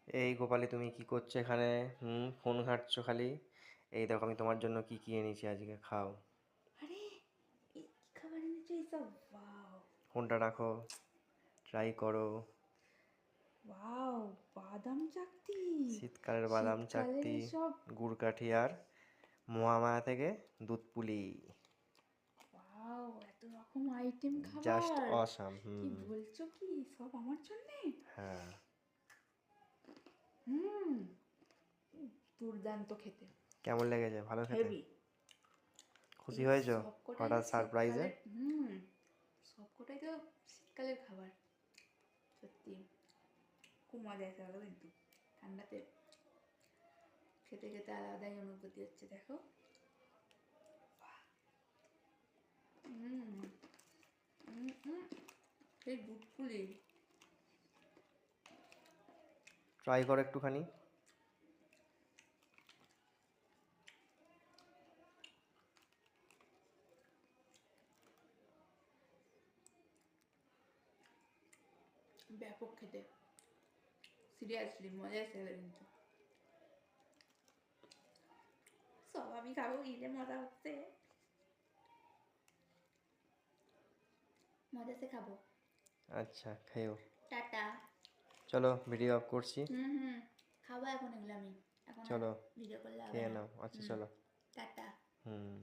এই গোপালি, তুমি কি করছো এখানে? ফোন ঘাঁটছো খালি। এই দেখো আমি তোমার জন্য কি কি এনেছি, আজকে খাও। আরে এই কি খাবার এনেছো এইসব? ওয়াও ফোনটা রাখো, ট্রাই করো। ওয়াও, বাদাম চাকতি। শীতকালের বাদাম শীতকালের চাকতি, এসব। গুড় কাঠি আর মহামায়া থেকে দুধ পুলি। ওয়াও, এত রকম আইটেম জাস্ট খাবার। অসাম। কি বলছো কি, সব আমার জন্যে? হ্যাঁ। হুম, দুর্দান্ত খেতে। কেমন লেগেছে? ভালো খেতে? হেভি। খুশি এই হয়েছো সবকটাই হঠাৎ সারপ্রাইজে? শীতকালের। সবকটাই তো শীতকালের খাবার। সত্যি খুব মজা এসে গেলো কিন্তু ঠান্ডাতে খেতে খেতে আলাদাই অনুভূতি হচ্ছে, দেখো। হুম হুম হুম, সেই দুধ পুলি। ট্রাই করো একটুখানি। ব্যাপক খেতে, সিরিয়াসলি মজা এসে গেলো কিন্তু। সব আমি খাবো, ইলে মজা হচ্ছে। মজাতে খাবো। আচ্ছা, খেও। টাটা। চলো, ভিডিও অফ করছি। হুম, খাবো এখন এগুলো আমি। এখন আর চলো, ভিডিও করলে হবে খেয়ে না। নাও। আচ্ছা, হুম, চলো। টাটা। হুম।